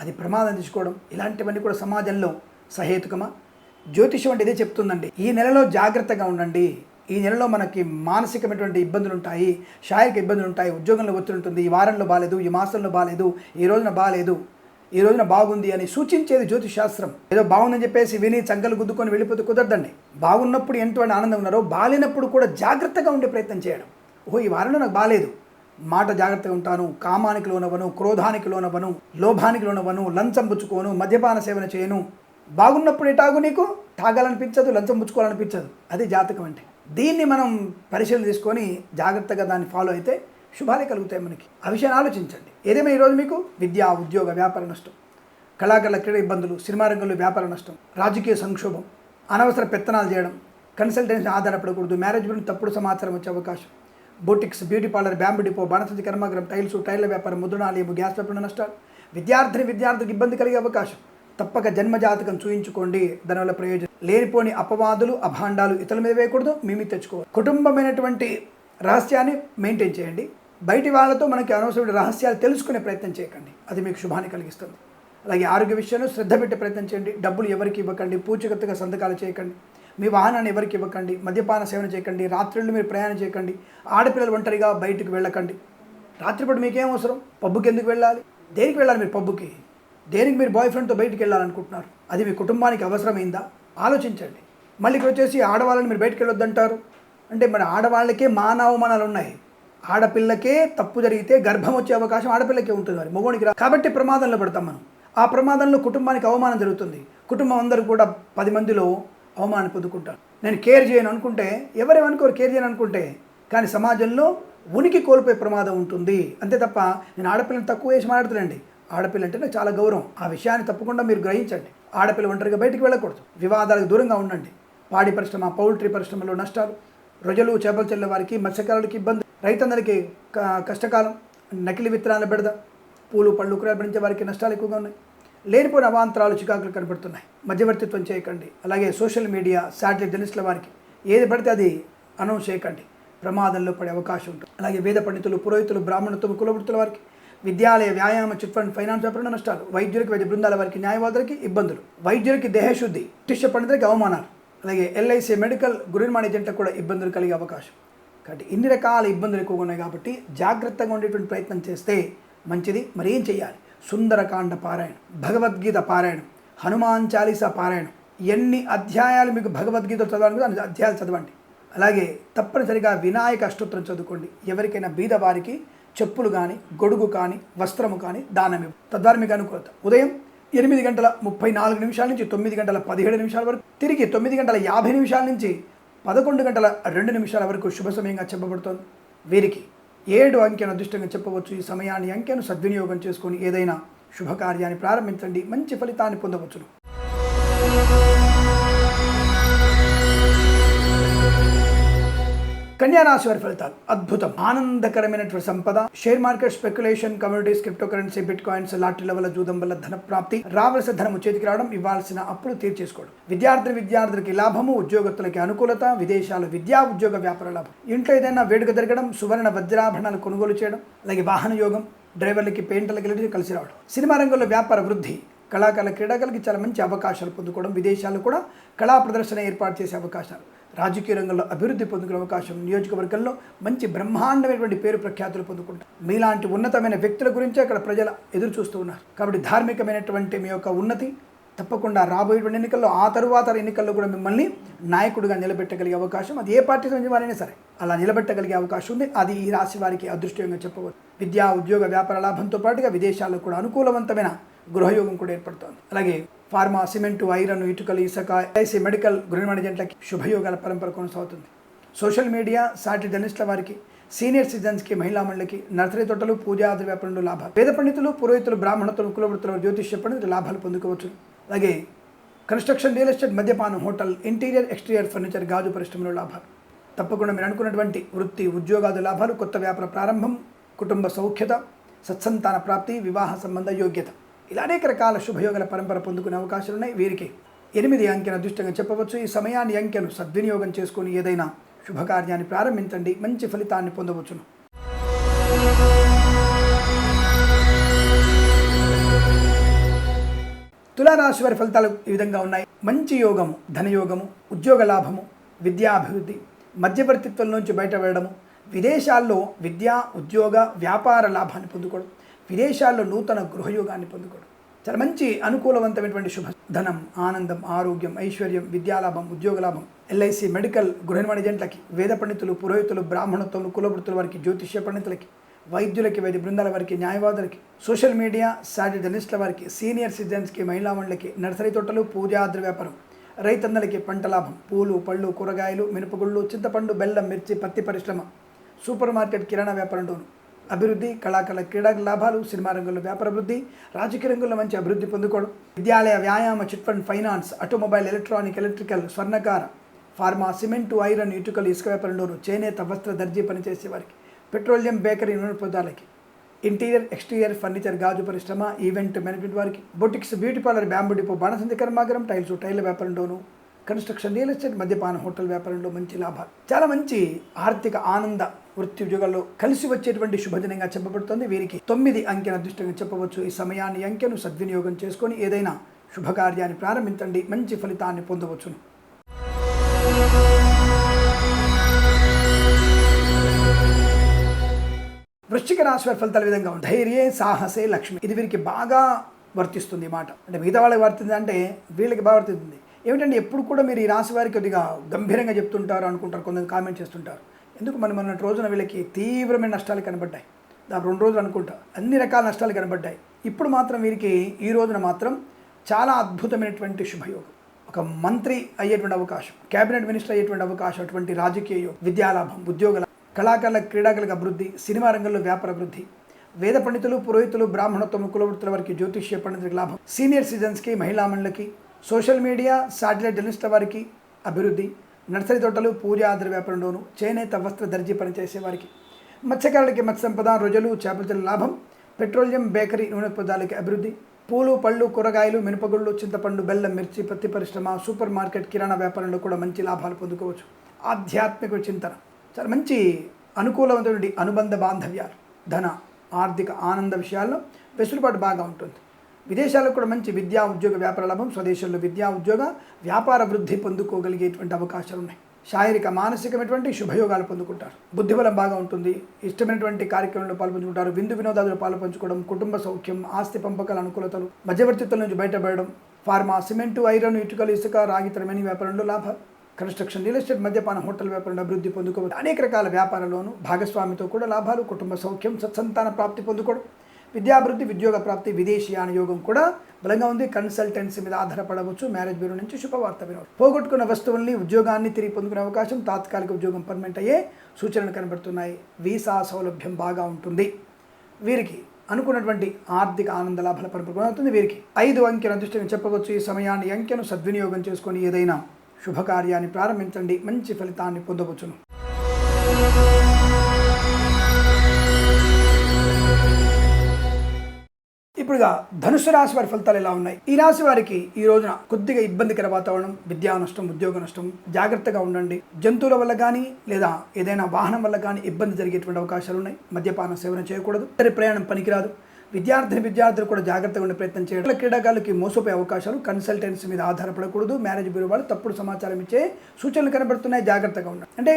అది ప్రమాదం తీసుకోవడం, ఇలాంటివన్నీ కూడా సమాజంలో సహేతుకమా? జ్యోతిషం అంటే ఇదే చెప్తుందండి. ఈ నెలలో జాగ్రత్తగా ఉండండి. ఈ నెలలో మనకి మానసికమైనటువంటి ఇబ్బందులు ఉంటాయి, శారీరక ఇబ్బందులు ఉంటాయి, ఉద్యోగంలో ఒత్తిడి ఉంటుంది, ఈ వారంలో బాగాలేదు, ఈ మాసంలో బాగాలేదు, ఈ రోజున బాగాలేదు, ఈ రోజున బాగుంది అని సూచించేది జ్యోతిష్ శాస్త్రం. ఏదో బాగుందని చెప్పేసి విని చంకలు గుద్దుకొని వెళ్ళిపోతే కుదరదండి. బాగున్నప్పుడు ఎంతోటి ఆనందం ఉన్నారో, బాగాలేనప్పుడు కూడా జాగ్రత్తగా ఉండే ప్రయత్నం చేయడం. ఈ వారంలో నాకు బాగాలేదు, మాట జాగ్రత్తగా ఉంటాను, కామానికి లోనవను, క్రోధానికి లోనవను, లోభానికి లోనవను, లంచం పుచ్చుకోను, మద్యపాన సేవన చేయను. బాగున్నప్పుడు ఎటాగు నీకు తాగాలనిపించదు, లంచం పుచ్చుకోవాలనిపించదు. అది జాతకం అంటే. దీన్ని మనం పరిశీలన తీసుకొని జాగ్రత్తగా దాన్ని ఫాలో అయితే శుభాలే కలుగుతాయి మనకి. ఆ విషయాన్ని ఆలోచించండి. ఏదేమైనా ఈరోజు మీకు విద్య, ఉద్యోగ, వ్యాపార నష్టం, కళాకారుల క్రీడ ఇబ్బందులు, సినిమా రంగంలో వ్యాపార నష్టం, రాజకీయ సంక్షోభం, అనవసర పెత్తనాలు చేయడం, కన్సల్టెన్సీ ఆధారపడకూడదు, మ్యారేజ్ గురించి తప్పుడు సమాచారం వచ్చే అవకాశం, boutiques, beauty parlour, bamboo depot, బాణసంచి కర్మాగారం, టైర్ల వ్యాపారం, ముద్రణాలయం, గ్యాస్ పైపుల నష్టాలు, విద్యార్థికి ఇబ్బంది కలిగే అవకాశం. తప్పక జన్మజాతకం చూయించుకోండి, దానివల్ల ప్రయోజనం. లేనిపోని అపవాదులు, అభాండాలు ఇతరుల మీద వేయకూడదు, మీ తెచ్చుకోవాలి. కుటుంబమైనటువంటి రహస్యాన్ని మెయింటైన్ చేయండి. బయటి వాళ్ళతో మనకి అనవసరమైన రహస్యాలు తెలుసుకునే ప్రయత్నం చేయకండి, అది మీకు శుభాన్ని కలిగిస్తుంది. అలాగే ఆరోగ్య విషయంలో శ్రద్ధ పెట్టే ప్రయత్నం చేయండి. డబ్బులు ఎవరికి ఇవ్వకండి, పూచికత్తుగా సంతకాలు చేయకండి, మీ వాహనాన్ని ఎవరికి ఇవ్వకండి, మద్యపాన సేవన చేయకండి, రాత్రుళ్ళు మీరు ప్రయాణం చేయకండి, ఆడపిల్లలు ఒంటరిగా బయటకు వెళ్ళకండి. రాత్రిపూట మీకేం అవసరం? పబ్బుకి ఎందుకు వెళ్ళాలి? దేనికి వెళ్ళాలి మీరు పబ్బుకి? దేనికి మీరు బాయ్ ఫ్రెండ్తో బయటికి వెళ్ళాలనుకుంటున్నారు? అది మీ కుటుంబానికి అవసరమైందా? ఆలోచించండి. మళ్ళీ ఇక్కడ వచ్చేసి ఆడవాళ్ళని మీరు బయటికి వెళ్ళొద్దంటారు అంటే, మరి ఆడవాళ్ళకే మానవమానాలు ఉన్నాయి. ఆడపిల్లకే తప్పు జరిగితే గర్భం వచ్చే అవకాశం ఆడపిల్లకే ఉంటుంది, మరి మగోనికి రా. కాబట్టి ప్రమాదంలో పడతాం మనం. ఆ ప్రమాదంలో కుటుంబానికి అవమానం జరుగుతుంది. కుటుంబం అందరూ కూడా 10 మందిలో అవమానం పొందుకుంటారు. నేను కేర్ చేయను అనుకుంటే, ఎవరేమనుకోరు కేర్ చేయను అనుకుంటే, కానీ సమాజంలో ఉనికి కోల్పోయే ప్రమాదం ఉంటుంది. అంతే తప్ప నేను ఆడపిల్లని తక్కువ వేసి మాట్లాడుతున్నాండి. ఆడపిల్ల అంటే నాకు చాలా గౌరవం. ఆ విషయాన్ని తప్పకుండా మీరు గ్రహించండి. ఆడపిల్ల ఒంటరిగా బయటికి వెళ్ళకూడదు, వివాదాలకు దూరంగా ఉండండి. పాడి పరిశ్రమ, పౌల్ట్రీ పరిశ్రమలో నష్టాలు, రొయ్యలు చేపలు చెల్లె వారికి, మత్స్యకారులకి ఇబ్బంది, రైతన్నలకి కష్టకాలం, నకిలీ విత్తనాల బెడద, పూలు పళ్ళు కూరలు పండించే వారికి నష్టాలు ఎక్కువగా ఉన్నాయి. లేనిపోయిన అవాంతరాలు చికాకులు కనబడుతున్నాయి. మధ్యవర్తిత్వం చేయకండి. అలాగే సోషల్ మీడియా శాటిలైట్ జర్నలిస్టుల వారికి ఏది పడితే అది అనౌన్స్ చేయకండి, ప్రమాదంలో పడే అవకాశం ఉంటుంది. అలాగే వేద పండితులు, పురోహితులు, బ్రాహ్మణత్వం, కులవృత్తుల వారికి, విద్యాలయ, వ్యాయామ, చిట్ ఫండ్, ఫైనాన్స్ వ్యాపారంలో నష్టాలు, వైద్యులకి, వైద్య బృందాల వారికి, న్యాయవాదులకి ఇబ్బందులు, వైద్యులకి దేహశుద్ధి, జ్యోతిష్య పండితులకి అవమానాలు, అలాగే ఎల్ఐసి, మెడికల్, గృహ నిర్మాణ ఏజెంట్లకు కూడా ఇబ్బందులు కలిగే అవకాశం. కాబట్టి ఇన్ని రకాల ఇబ్బందులు ఎక్కువగా ఉన్నాయి. కాబట్టి జాగ్రత్తగా ఉండేటువంటి ప్రయత్నం చేస్తే మంచిది. మరి ఏం చేయాలి? సుందరకాండ పారాయణం, భగవద్గీత పారాయణం, హనుమాన్ చాలీసా పారాయణం. ఎన్ని అధ్యాయాలు మీకు భగవద్గీత చదవాలి అన్ని అధ్యాయాలు చదవండి. అలాగే తప్పనిసరిగా వినాయక అష్టోత్తరం చదువుకోండి. ఎవరికైనా బీద వారికి చెప్పులు కానీ, గొడుగు కానీ, వస్త్రము కానీ దానం ఇవ్వండి. తద్వారా మీకు అనుకూలత. ఉదయం 8:34 నుంచి 9:17 వరకు, తిరిగి 9:50 నుంచి 11:02 వరకు శుభ సమయంగా చెప్పబడుతోంది. వీరికి 7 అంకెను అదృష్టంగా చెప్పవచ్చు. ఈ సమయాన్ని, అంకెను సద్వినియోగం చేసుకొని ఏదైనా శుభకార్యాన్ని ప్రారంభించండి, మంచి ఫలితాన్ని పొందవచ్చును. కన్యా రాశి వారి ఫలితాలు అద్భుతం. ఆనందకరమైనటువంటి సంపద, share market, speculation, communities, crypto currency, bitcoins, లాటరీల వల్ల, జూదం వల్ల ధన ప్రాప్తి, రావాల్సిన ధనము చేతికి రావడం, ఇవ్వాల్సిన అప్పులు తీర్చేసుకోవడం, విద్యార్థులకి లాభము, ఉద్యోగస్తులకి అనుకూలత, విదేశాలు, విద్యా ఉద్యోగ వ్యాపార లాభం, ఇంట్లో ఏదైనా వేడుక జరగడం, సువర్ణ వజ్రాభరణాలు కొనుగోలు చేయడం, అలాగే వాహన యోగం, డ్రైవర్లకి, పెయింటర్లకి కలిసి రావడం, సినిమా రంగంలో వ్యాపార వృద్ధి, కళాకారుల, క్రీడాకారులకి చాలా మంచి అవకాశాలు పొందుకోవడం, విదేశాల్లో కూడా కళా ప్రదర్శన ఏర్పాటు చేసే అవకాశాలు, రాజకీయ రంగంలో అభివృద్ధి పొందుకునే అవకాశం, నియోజకవర్గంలో మంచి బ్రహ్మాండమైనటువంటి పేరు ప్రఖ్యాతులు పొందుకుంటారు. మీలాంటి ఉన్నతమైన వ్యక్తుల గురించి అక్కడ ప్రజలు ఎదురు చూస్తూ ఉన్నారు. కాబట్టి ధార్మికమైనటువంటి మీ యొక్క ఉన్నతి తప్పకుండా రాబోయేటువంటి ఎన్నికల్లో, ఆ తరువాత ఎన్నికల్లో కూడా మిమ్మల్ని నాయకుడిగా నిలబెట్టగలిగే అవకాశం, అది ఏ పార్టీ సంబంధించిన వారైనా సరే అలా నిలబెట్టగలిగే అవకాశం ఉంది. అది ఈ రాశి వారికి అదృష్టంగా చెప్పవచ్చు. విద్యా, ఉద్యోగ, వ్యాపార లాభంతో పాటుగా విదేశాల్లో కూడా అనుకూలవంతమైన గృహయోగం కూడా ఏర్పడుతోంది. అలాగే ఫార్మా, సిమెంటు, ఐరన్, ఇటుకలు, ఇసుక, ఎల్ఐసి, మెడికల్, గృహ నిర్మాణ ఏజెంట్లకి శుభయోగాల పరంపర కొనసాగుతుంది. సోషల్ మీడియా, శాటిలైట్ జర్నలిస్టుల వారికి, సీనియర్ సిటిజన్స్కి, మహిళా మండలికి, నర్సరీ తోటలు, పూజాది వ్యాపారంలో లాభాలు, వేద పండితులు, పురోహితులు, బ్రాహ్మణత్వం, కులవృత్తుల, జ్యోతిష్య పండితులు లాభాలు పొందుకోవచ్చు. అలాగే కన్స్ట్రక్షన్, రియల్ ఎస్టేట్, మద్యపానం, హోటల్, ఇంటీరియర్, ఎక్స్టీరియర్ ఫర్నిచర్, గాజు పరిశ్రమలో లాభాలు. తప్పకుండా మీరు అనుకున్నటువంటి వృత్తి, ఉద్యోగాది లాభాలు, కొత్త వ్యాపార ప్రారంభం, కుటుంబ సౌఖ్యత, సత్సంతాన ప్రాప్తి, వివాహ సంబంధ యోగ్యత, ఇలా అనేక రకాల శుభయోగాల పరంపర పొందుకునే అవకాశాలు ఉన్నాయి. వీరికి 8 అంకెను అదృష్టంగా చెప్పవచ్చు. ఈ సమయాన్ని, అంకెను సద్వినియోగం చేసుకొని ఏదైనా శుభకార్యాన్ని ప్రారంభించండి, మంచి ఫలితాన్ని పొందవచ్చును. తులారాశి వారి ఫలితాలు ఈ విధంగా ఉన్నాయి. మంచి యోగము, ధనయోగము, ఉద్యోగ లాభము, విద్యాభివృద్ధి, మధ్యవర్తిత్వం నుంచి బయట వెళ్ళడము, విదేశాల్లో విద్యా, ఉద్యోగ, వ్యాపార లాభాన్ని పొందుకోవడం, విదేశాల్లో నూతన గృహయోగాన్ని పొందుకోవడం, చాలా మంచి అనుకూలవంతమైనటువంటి శుభ, ధనం, ఆనందం, ఆరోగ్యం, ఐశ్వర్యం, విద్యాలాభం, ఉద్యోగ లాభం, ఎల్ఐసి, మెడికల్, గృహ నిర్మాణ ఏజెంట్లకి, వేద పండితులు, పురోహితులు, బ్రాహ్మణత్వం, కులవృత్తుల వారికి, జ్యోతిష్య పండితులకి, వైద్యులకి, వైద్య బృందాల వారికి, న్యాయవాదులకి, సోషల్ మీడియా, శాటిలైట్ జర్నలిస్టుల వారికి, సీనియర్ సిటిజన్స్కి, మహిళా మండలికి, నర్సరీ తోటలు, పూజాద్ర వ్యాపారం, రైతన్నలకి పంట లాభం, పూలు పళ్ళు కూరగాయలు, మినపగుళ్ళు, చింతపండు, బెల్లం, మిర్చి, పత్తి పరిశ్రమ, సూపర్ మార్కెట్, కిరాణా వ్యాపారంలోను అభివృద్ధి, కళాకారుల, క్రీడా లాభాలు, సినిమా రంగంలో వ్యాపార అభివృద్ధి, రాజకీయ రంగంలో మంచి అభివృద్ధి పొందుకోవడం, విద్యాలయ, వ్యాయామ, chit fund, finance, automobile, electronic, electrical, స్వర్ణకార, ఫార్మా, సిమెంటు, ఐరన్, ఇటుకలు, ఇసుక వ్యాపారంలోను, చేనేత, వస్త్ర, దర్జీ పనిచేసే వారికి, పెట్రోలియం, బేకరీ, నూనె పదార్థాలకి, ఇంటీరియర్, ఎక్స్టీరియర్ ఫర్నిచర్, గాజు పరిశ్రమ, ఈవెంట్ మేనేజ్మెంట్ వారికి, boutiques, beauty parlour, bamboo depot, బాణసంచి కర్మాగారం, టైర్ల వ్యాపారంలోను, కన్స్ట్రక్షన్, రియల్ ఎస్టేట్, మద్యపాన, హోటల్ వ్యాపారంలో మంచి లాభాలు, చాలా మంచి ఆర్థిక ఆనంద వృత్తి ఉద్యోగాల్లో కలిసి వచ్చేటువంటి శుభదినంగా చెప్పబడుతుంది. వీరికి 9 అంకెను అదృష్టంగా చెప్పవచ్చు. ఈ సమయాన్ని, అంకెను సద్వినియోగం చేసుకొని ఏదైనా శుభకార్యాన్ని ప్రారంభించండి, మంచి ఫలితాన్ని పొందవచ్చును. వృశ్చిక రాశి వారి ఫలితాల విధంగా ఉంది. ధైర్యే సాహసే లక్ష్మి. ఇది వీరికి బాగా వర్తిస్తుంది మాట. అంటే మిగతా వాళ్ళకి వర్తింది అంటే వీళ్ళకి బాగా వర్తిస్తుంది. ఏమిటంటే ఎప్పుడు కూడా మీరు ఈ రాశి వారికి కొద్దిగా గంభీరంగా చెప్తుంటారు అనుకుంటారు, కొందరు కామెంట్ చేస్తుంటారు. ఎందుకు మన రోజున వీళ్ళకి తీవ్రమైన నష్టాలు కనబడ్డాయి. 2 రోజులు అనుకుంటా అన్ని రకాల నష్టాలు కనబడ్డాయి. ఇప్పుడు మాత్రం వీరికి ఈ రోజున మాత్రం చాలా అద్భుతమైనటువంటి శుభయోగం, ఒక మంత్రి అయ్యేటువంటి అవకాశం, క్యాబినెట్ మినిస్టర్ అయ్యేటువంటి అవకాశం, అటువంటి రాజకీయ యోగం, విద్యాలాభం, ఉద్యోగ, కళాకారుల, క్రీడాకారులకు అభివృద్ధి, సినిమా రంగంలో వ్యాపార అభివృద్ధి, వేద పండితులు, పురోహితులు, బ్రాహ్మణత్వం, కులవృత్తుల వారికి, జ్యోతిష్య పండితులకు లాభం, సీనియర్ సిటిజన్స్కి, మహిళా మండలికి, సోషల్ మీడియా, శాటిలైట్ జర్నలిస్టుల వారికి అభివృద్ధి, నర్సరీ తోటలు, పూజాద్ర వ్యాపారంలోను, చేనేత వస్త్ర దర్జీ పనిచేసే వారికి, మత్స్యకారులకి మత్స్య సంపద, రొయ్యలు, చేపల లాభం, పెట్రోలియం, బేకరీ, నూనె పదార్థాలకి అభివృద్ధి, పూలు, పళ్ళు, కూరగాయలు, మినపగుళ్ళు, చింతపండు, బెల్లం, మిర్చి, పత్తి పరిశ్రమ, సూపర్ మార్కెట్, కిరాణా వ్యాపారంలో కూడా మంచి లాభాలు పొందుకోవచ్చు. ఆధ్యాత్మిక చింతన, చాలా మంచి అనుకూలమైనటువంటి అనుబంధ బాంధవ్యాలు, ధన ఆర్థిక ఆనంద విషయాల్లో వెసులుబాటు బాగా ఉంటుంది. విదేశాల్లో కూడా మంచి విద్యా ఉద్యోగ వ్యాపార లాభం, స్వదేశంలో విద్యా ఉద్యోగ వ్యాపార వృద్ధి పొందుకోగలిగేటువంటి అవకాశాలు ఉన్నాయి. శారీరక మానసికమైనటువంటి శుభయోగాలు పొందుకుంటారు. బుద్ధిబలం బాగా ఉంటుంది. ఇష్టమైనటువంటి కార్యక్రమంలో పాల్పంచుకుంటారు. విందు వినోదాలు పాల్పంచుకోవడం, కుటుంబ సౌఖ్యం, ఆస్తి పంపకాల అనుకూలతలు, మధ్యవర్తిత్వం నుంచి బయటపడడం, ఫార్మా, సిమెంటు, ఐరన్, ఇటుకలు, ఇసుక, రాగి తరమైన వ్యాపారంలో లాభాలు, కన్స్ట్రక్షన్, రియల్ ఎస్టేట్, మద్యపాన, హోటల్ వ్యాపారంలో అభివృద్ధి పొందుకోవచ్చు. అనేక రకాల వ్యాపారాల్లోనూ భాగస్వామితో కూడా లాభాలు, కుటుంబ సౌఖ్యం, సత్సంతాన ప్రాప్తి పొందుకోవడం, విద్యాభివృద్ధి, ఉద్యోగ ప్రాప్తి, విదేశీయాన యోగం కూడా బలంగా ఉంది. కన్సల్టెన్సీ మీద ఆధారపడవచ్చు. మ్యారేజ్ బ్యూరో నుంచి శుభవార్త వినవచ్చు. పోగొట్టుకున్న వస్తువుల్ని, ఉద్యోగాన్ని తిరిగి పొందుకునే అవకాశం, తాత్కాలిక ఉద్యోగం పర్మనెంట్ అయ్యే సూచనలు కనబడుతున్నాయి. వీసా సౌలభ్యం బాగా ఉంటుంది. వీరికి అనుకున్నటువంటి ఆర్థిక ఆనంద లాభాల పరిపూర్ణ అవుతుంది. వీరికి 5 అంకెల అదృష్టంగా చెప్పవచ్చు. ఈ సమయాన్ని, అంకెను సద్వినియోగం చేసుకొని ఏదైనా శుభకార్యాన్ని ప్రారంభించండి. మంచి ఫలితాన్ని పొందవచ్చును. ఇప్పుడుగా ధనుసు రాశి వారి ఫలితాలు ఎలా ఉన్నాయి? ఈ రాశి వారికి ఈ రోజున కొద్దిగా ఇబ్బందికర వాతావరణం, విద్యా నష్టం, ఉద్యోగ నష్టం. జాగ్రత్తగా ఉండండి. జంతువుల వల్ల కానీ లేదా ఏదైనా వాహనం వల్ల కానీ ఇబ్బంది జరిగేటువంటి అవకాశాలు ఉన్నాయి. మద్యపాన సేవన చేయకూడదు. ఇతర ప్రయాణం పనికిరాదు. విద్యార్థులు కూడా జాగ్రత్తగా ఉండే ప్రయత్నం చేయాలి. క్రీడాకారులకి మోసపోయే అవకాశాలు, కన్సల్టెన్సీ మీద ఆధారపడకూడదు. మ్యారేజ్ బ్యూరో వాళ్ళు తప్పుడు సమాచారం ఇచ్చే సూచనలు కనబడుతున్నాయి. జాగ్రత్తగా ఉండాలి. అంటే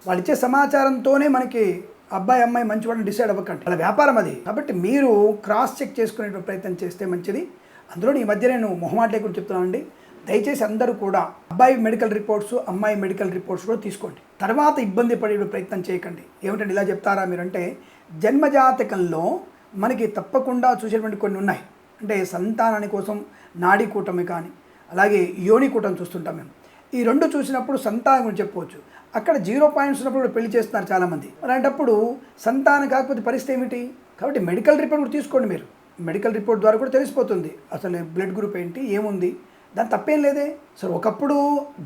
వాళ్ళు ఇచ్చే సమాచారంతోనే మనకి అబ్బాయి అమ్మాయి మంచివాడిని డిసైడ్ అవ్వకండి. వాళ్ళ వ్యాపారం అది. కాబట్టి మీరు క్రాస్ చెక్ చేసుకునే ప్రయత్నం చేస్తే మంచిది. అందులో ఈ మధ్య నేను మొహమాట లేకుండా చెప్తున్నానండి. దయచేసి అందరూ కూడా అబ్బాయి మెడికల్ రిపోర్ట్స్, అమ్మాయి మెడికల్ రిపోర్ట్స్ కూడా తీసుకోండి. తర్వాత ఇబ్బంది పడే ప్రయత్నం చేయకండి. ఏమిటంటే ఇలా చెప్తారా మీరంటే, జన్మజాతకంలో మనకి తప్పకుండా చూసేటువంటి కొన్ని ఉన్నాయి. అంటే సంతానాని కోసం నాడీ కూటమి కానీ, అలాగే యోని కూటమి చూస్తుంటాం మేము. ఈ 2 చూసినప్పుడు సంతానం గురించి చెప్పవచ్చు. అక్కడ 0 పాయింట్స్ ఉన్నప్పుడు పెళ్లి చేస్తున్నారు చాలామంది. అలాంటప్పుడు సంతానం కాకపోతే పరిస్థితి ఏమిటి? కాబట్టి మెడికల్ రిపోర్ట్ కూడా తీసుకోండి. మీరు మెడికల్ రిపోర్ట్ ద్వారా కూడా తెలిసిపోతుంది అసలు బ్లడ్ గ్రూప్ ఏంటి, ఏముంది. దాని తప్పేం లేదే. సో ఒకప్పుడు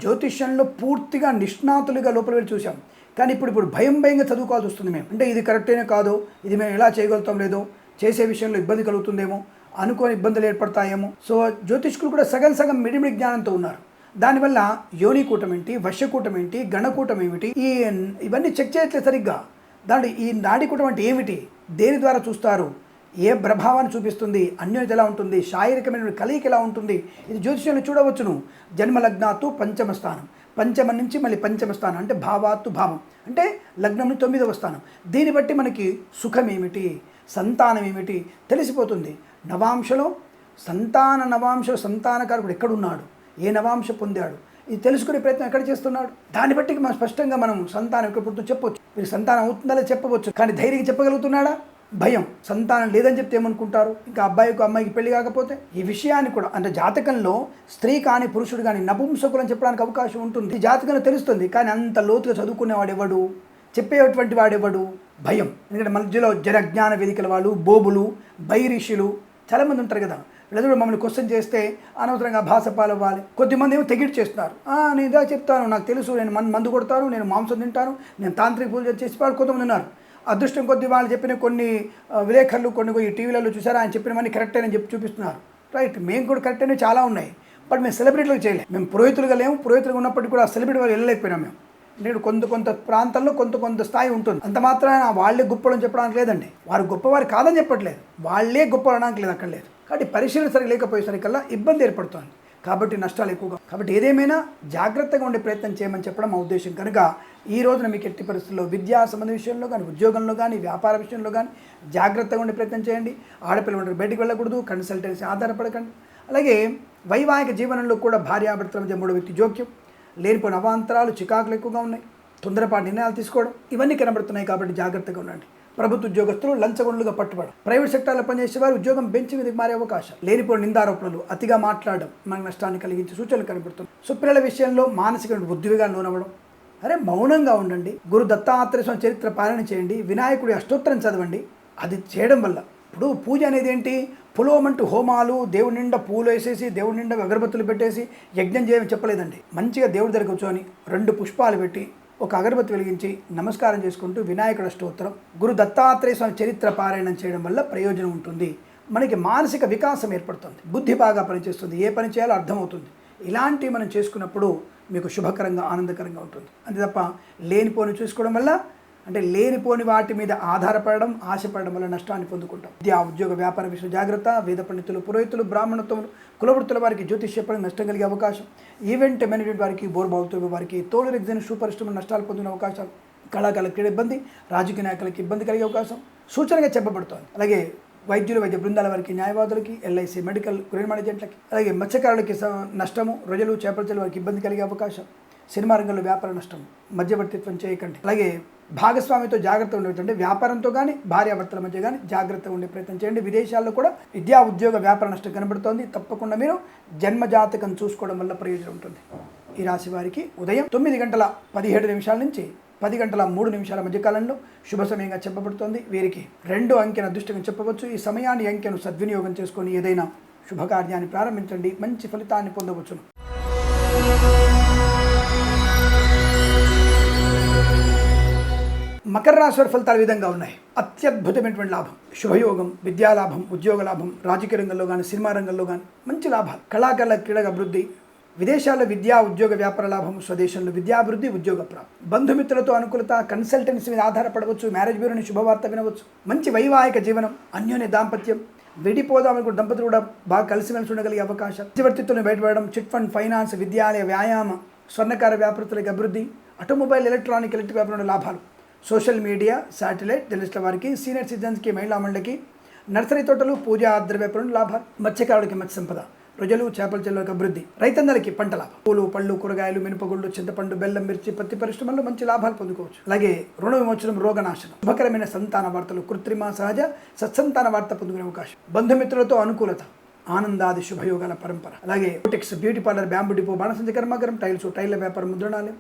జ్యోతిష్యంలో పూర్తిగా నిష్ణాతులుగా లోపల వెళ్ళి చూసాం. కానీ ఇప్పుడు భయంగా చదువుకోవాల్సి వస్తుంది. మేము అంటే ఇది కరెక్టేనే కాదో, ఇది మేము ఎలా చేయగలుగుతాం లేదో, చేసే విషయంలో ఇబ్బంది కలుగుతుందేమో, అనుకోని ఇబ్బందులు ఏర్పడతాయేమో. సో జ్యోతిష్కులు కూడా సగం మిడిమిడి జ్ఞానంతో ఉన్నారు. దానివల్ల యోని కూటం ఏంటి, వశ్యకూటం ఏంటి, గణకూటం ఏమిటి, ఇవన్నీ చెక్ చేయట్లేదు సరిగ్గా. దాంట్లో ఈ నాడీ కూటం అంటే ఏమిటి, దేని ద్వారా చూస్తారు, ఏ ప్రభావాన్ని చూపిస్తుంది, అన్యోన్యత ఎలా ఉంటుంది, శారీరకమైన కలయిక ఎలా ఉంటుంది, ఇది జ్యోతిష్యంలో చూడవచ్చును. జన్మలగ్నాత్తు పంచమ స్థానం, పంచమ నుంచి మళ్ళీ పంచమ స్థానం అంటే భావాత్తు భావం అంటే లగ్నం నుంచి 9వ స్థానం. దీన్ని బట్టి మనకి సుఖం ఏమిటి, సంతానం ఏమిటి తెలిసిపోతుంది. నవాంశలో సంతానకారకుడు ఎక్కడున్నాడు, ఏ నవాంశ పొందాడు, ఇది తెలుసుకునే ప్రయత్నం ఎక్కడ చేస్తున్నాడు. దాన్ని బట్టి మనం స్పష్టంగా మనం సంతానం ఎక్కడ పుడుతుందో చెప్పవచ్చు. మీరు సంతానం అవుతుందా లేదా చెప్పవచ్చు. కానీ ధైర్యంగా చెప్పగలుగుతున్నాడా? భయం. సంతానం లేదని చెప్తే ఏమనుకుంటారు, ఇంకా అబ్బాయికి అమ్మాయికి పెళ్లి కాకపోతే. ఈ విషయాన్ని కూడా అంటే జాతకంలో స్త్రీ కానీ పురుషుడు కానీ నపుంసకులు అని చెప్పడానికి అవకాశం ఉంటుంది. ఈ జాతకంలో తెలుస్తుంది. కానీ అంత లోతుగా చదువుకునేవాడు ఎవడు, చెప్పేటువంటి వాడెవడు? భయం. ఎందుకంటే మధ్యలో జనజ్ఞాన వేదికల వాళ్ళు, బోబులు, బైరిషులు చాలామంది ఉంటారు కదా. వీళ్ళందరూ మమ్మల్ని క్వశ్చన్ చేస్తే అనవసరంగా భాష పాలవ్వాలి. కొద్దిమంది ఏమో తెగిట్ చేస్తున్నారు. నేను ఇదా చెప్తాను, నాకు తెలుసు, నేను మందు కొడతాను, నేను మాంసం తింటాను, నేను తాంత్రిక పూజ చేసి వాళ్ళు కొంతమంది ఉన్నారు. అదృష్టం కొద్ది వాళ్ళు చెప్పిన కొన్ని విలేకరులు కొన్ని ఈ టీవీలలో చూసారా, ఆయన చెప్పినవన్నీ కరెక్టే అని చెప్పి చూపిస్తున్నారు. రైట్, మేము కూడా కరెక్ట్ అనేవి చాలా ఉన్నాయి. బట్ మేము సెలబ్రిటీలకు చేయలేము. మేము పురోహితులుగా లేము. పురోహితులుగా ఉన్నప్పటికీ కూడా సెలబ్రిటీ వాళ్ళు వెళ్ళలేకపోయినాం మేము. నేను కొంత ప్రాంతాల్లో కొంత స్థాయి ఉంటుంది. అంత మాత్రాన వాళ్ళే గొప్పలని చెప్పడానికి లేదండి. వారు గొప్పవారు కాదని చెప్పట్లేదు, వాళ్ళే గొప్ప అనడానికి లేదు, అక్కడ లేదు. కాబట్టి పరిశీలన సరిగ్గా లేకపోయేసరికల్లా ఇబ్బంది ఏర్పడుతుంది. కాబట్టి నష్టాలు ఎక్కువగా. కాబట్టి ఏదేమైనా జాగ్రత్తగా ఉండే ప్రయత్నం చేయమని చెప్పడం మా ఉద్దేశం. కనుక ఈ రోజున మీకు ఎట్టి పరిస్థితుల్లో విద్యా సంబంధ విషయంలో కానీ, ఉద్యోగంలో కానీ, వ్యాపార విషయంలో కానీ జాగ్రత్తగా ఉండే ప్రయత్నం చేయండి. ఆడపిల్లలు ఉంటారు, బయటికి వెళ్ళకూడదు. కన్సల్టెన్సీ ఆధారపడకండి. అలాగే వైవాహిక జీవనంలో కూడా భార్యాభర్తల మధ్య 3వ వ్యక్తి జోక్యం, లేనిపోయిన అవాంతరాలు, చికాకులు ఎక్కువగా ఉన్నాయి. తొందరపాటు నిర్ణయాలు తీసుకోవడం ఇవన్నీ కనబడుతున్నాయి. కాబట్టి జాగ్రత్తగా ఉండండి. ప్రభుత్వ ఉద్యోగస్తులు లంచగొండలుగా పట్టుబడడం, ప్రైవేట్ సెక్టార్లో పనిచేసే వారు ఉద్యోగం బెంచ్ మీదకి మారే అవకాశం, లేనిపోయిన నిందారోపణలు, అతిగా మాట్లాడడం మనకు నష్టాన్ని కలిగించే సూచనలు కనబడుతుంది. సుప్రియుల విషయంలో మానసిక బుద్ధిగా లోనవ్వడం. అరే మౌనంగా ఉండండి. గురు దత్తాత్రేయ స్వామి చరిత్ర పాలన చేయండి. వినాయకుడి అష్టోత్తరం చదవండి. అది చేయడం వల్ల ఇప్పుడు పూజ అనేది ఏంటి? పులోమంటూ హోమాలు, దేవుడి నిండా పూలు వేసేసి, దేవుడి నిండా అగరబత్తులు పెట్టేసి యజ్ఞం చేయమని చెప్పలేదండి. మంచిగా దేవుడి దగ్గర కూర్చొని 2 పుష్పాలు పెట్టి ఒక అగరబత్తి వెలిగించి నమస్కారం చేసుకుంటూ వినాయకుడి స్తోత్రం, గురు దత్తాత్రేయ స్వామి చరిత్ర పారాయణం చేయడం వల్ల ప్రయోజనం ఉంటుంది. మనకి మానసిక వికాసం ఏర్పడుతుంది, బుద్ధి బాగా పనిచేస్తుంది, ఏ పని చేయాలో అర్థమవుతుంది. ఇలాంటివి మనం చేసుకున్నప్పుడు మీకు శుభకరంగా ఆనందకరంగా ఉంటుంది. అంతే తప్ప లేనిపోని చూసుకోవడం వల్ల, అంటే లేనిపోని వాటి మీద ఆధారపడడం, ఆశపడడం వల్ల నష్టాన్ని పొందుకుంటాం. విద్యా ఉద్యోగ వ్యాపార విషయ జాగ్రత్త. వేద పండితులు, పురోహితులు, బ్రాహ్మణత్వములు, కులవృత్తుల వారికి జ్యోతిష్యపడి నష్టం కలిగే అవకాశం. ఈవెంట్ మేనేజ్మెంట్ వారికి, బోర్బావుతో వారికి, తోలు ఎగ్జామ్ షూ పరిశ్రమలు నష్టాలు పొందిన అవకాశాలు. కళాకారుల క్రీడ ఇబ్బంది, రాజకీయ నాయకులకి ఇబ్బంది కలిగే అవకాశం సూచనగా చెప్పబడుతోంది. అలాగే వైద్యులు, వైద్య బృందాల వారికి, న్యాయవాదులకి, ఎల్ఐసి మెడికల్ గ్రీన్ మేనేజెంట్లకి, అలాగే మత్స్యకారులకి నష్టము, రొయ్యలు, చేపల వారికి ఇబ్బంది కలిగే అవకాశం. సినిమా రంగంలో వ్యాపార నష్టం, మధ్యవర్తిత్వం చేయకండి. అలాగే భాగస్వామితో జాగ్రత్త ఉండేటంటే వ్యాపారంతో కానీ భార్యాభర్తల మధ్య కానీ జాగ్రత్తగా ఉండే ప్రయత్నం చేయండి. విదేశాల్లో కూడా విద్యా ఉద్యోగ వ్యాపార నష్టం కనబడుతోంది. తప్పకుండా మీరు జన్మజాతకం చూసుకోవడం వల్ల ప్రయోజనం ఉంటుంది. ఈ రాశి వారికి ఉదయం 9:17 నుంచి 10:03 మధ్య కాలంలో శుభ సమయంగా చెప్పబడుతోంది. వీరికి 2 అంకెను అదృష్టంగా చెప్పవచ్చు. ఈ సమయాన్ని అంకెను సద్వినియోగం చేసుకొని ఏదైనా శుభకార్యాన్ని ప్రారంభించండి, మంచి ఫలితాన్ని పొందవచ్చును. మకర రాశి వారి ఫలితాలు విధంగా ఉన్నాయి. అత్యద్భుతమైనటువంటి లాభం, శుభయోగం, విద్యాలాభం, ఉద్యోగ లాభం, రాజకీయ రంగంలో కానీ, సినిమా రంగంలో కానీ మంచి లాభాలు. కళాకారుల క్రీడ అభివృద్ధి, విదేశాల్లో విద్యా ఉద్యోగ వ్యాపార లాభం, స్వదేశంలో విద్యాభివృద్ధి, ఉద్యోగ ప్రాప్తి, బంధుమిత్రులతో అనుకూలత, కన్సల్టెన్సీ మీద ఆధారపడవచ్చు, మ్యారేజ్ బ్యూరోని శుభవార్త వినవచ్చు, మంచి వైవాహిక జీవనం, అన్యోన్య దాంపత్యం, విడిపోదామనుకున్న దంపతులు కూడా బాగా కలిసిమెలిసి ఉండగలిగే అవకాశం, మధ్యవర్తిత్వం బయటపడడం, చిట్ ఫండ్, ఫైనాన్స్, విద్యాలయ, వ్యాయామ, స్వర్ణకార వ్యాపారస్తులకు అభివృద్ధి, ఆటోమొబైల్, ఎలక్ట్రానిక్, ఎలక్ట్రిక్ వ్యాపారంలో లాభాలు, సోషల్ మీడియా, శాటిలైట్, జర్నలిస్టుల వారికి, సీనియర్ సిటిజన్స్కి, మహిళా మండలికి, నర్సరీ తోటలు, పూజా ఆద్ర వ్యాపారంలో లాభాలు, మత్స్యకారులకి మత్స్య సంపద, రొయ్యలు, చేపల చెరువులకు అభివృద్ధి, రైతన్నలకి పంట లాభం, పూలు, పళ్ళు, కూరగాయలు, మినపగుళ్ళు, చింతపండు, బెల్లం, మిర్చి, పత్తి పరిశ్రమల్లో మంచి లాభాలు పొందుకోవచ్చు. అలాగే రుణ విమోచనం, రోగనాశనం, శుభకరమైన సంతాన వార్తలు, కృత్రిమ, సహజ, సత్సంతాన వార్త పొందుకునే అవకాశం, బంధుమిత్రులతో అనుకూలత, ఆనందాది శుభయోగాల పరంపర. అలాగే boutiques, beauty parlour, bamboo depot, బాణసంచ కర్మాగారం, టైల్స్, టైళ్ల వ్యాపారం, ముద్రణాలయం,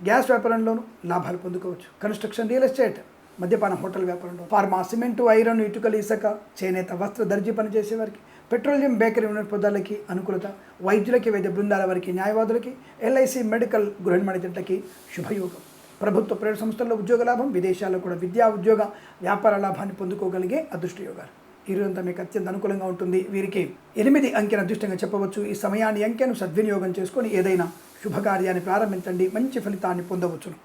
గ్యాస్ వ్యాపారంలోనూ లాభాలు పొందుకోవచ్చు. కన్స్ట్రక్షన్, రియల్ ఎస్టేట్, మద్యపాన హోటల్ వ్యాపారంలో, ఫార్మా, సిమెంటు, ఐరన్, ఇటుకలు, ఇసుక, చేనేత, వస్త్ర, దర్జీ పనిచేసేవారికి, పెట్రోలియం, బేకరీ వినోదాలకి అనుకూలత, వైద్యులకి, వైద్య బృందాల వారికి, న్యాయవాదులకి, ఎల్ఐసి మెడికల్ గృహ మేనేజెంట్లకి శుభయోగం. ప్రభుత్వ ప్రైవేట్ సంస్థల్లో ఉద్యోగ లాభం, విదేశాల్లో కూడా విద్యా ఉద్యోగ వ్యాపార లాభాన్ని పొందుకోగలిగే అదృష్ట యోగాలు. ఈ రోజంతా మీకు అత్యంత అనుకూలంగా ఉంటుంది. వీరికి 8 అంకెను అదృష్టంగా చెప్పవచ్చు. ఈ సమయాన్ని అంకెను సద్వినియోగం చేసుకొని ఏదైనా శుభకార్యాన్ని ప్రారంభించండి, మంచి ఫలితాన్ని పొందవచ్చును.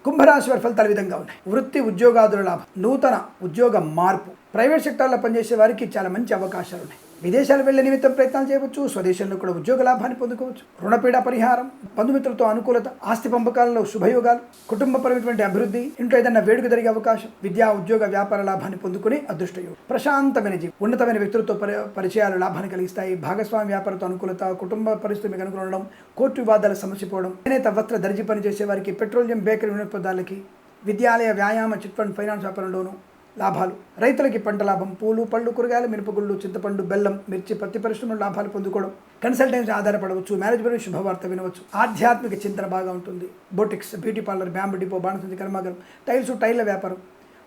కుంభరాశి వారి ఫలితాలు విధంగా ఉన్నాయి. వృత్తి, ఉద్యోగాదుల లాభం, నూతన ఉద్యోగ మార్పు, ప్రైవేట్ సెక్టార్లో పనిచేసే వారికి చాలా మంచి అవకాశాలు ఉన్నాయి. విదేశాలు వెళ్లే నిమిత్తం ప్రయత్నాలు చేయవచ్చు, స్వదేశంలో కూడా ఉద్యోగ లాభాన్ని పొందుకోవచ్చు. రుణపీడ పరిహారం, బంధుమిత్రులతో అనుకూలత, ఆస్తి పంపకాలలో శుభయోగాలు, కుటుంబపరమైనటువంటి అభివృద్ధి, ఇంట్లో ఏదైనా వేడుక జరిగే అవకాశం, విద్యా ఉద్యోగ వ్యాపార లాభాన్ని పొందుకునే అదృష్టయోగం. ప్రశాంతమైన జీవి, ఉన్నతమైన వ్యక్తులతో పరిచయాలు లాభాన్ని కలిగిస్తాయి. భాగస్వామి వ్యాపారంతో అనుకూలత, కుటుంబ పరిస్థితి మీకు అనుకూలం, కోర్టు వివాదాల సమస్య పోవడం, చేనేత, వస్త్ర, దర్జీ పని చేసే వారికి, పెట్రోలియం, బేకరీ వినోదాలకి, విద్యాలయ, వ్యాయామ, చిట్ ఫండ్, ఫైనాన్స్ వ్యాపారంలోనూ లాభాలు, రైతులకి పంట లాభం, పూలు, పళ్ళు, కూరగాయలు, మినపగుళ్ళు, చింతపండు, బెల్లం, మిర్చి, పత్తి పరిశ్రమలు లాభాలు పొందుకోవడం, కన్సల్టెన్సీ ఆధారపడవచ్చు, మ్యారేజ్ బ్యూరో శుభవార్త వినవచ్చు, ఆధ్యాత్మిక చింతన బాగా ఉంటుంది. Boutiques, beauty parlour, bamboo depot, బాణసంచి కర్మాగారం, టైల్స్, టైళ్ల వ్యాపారం,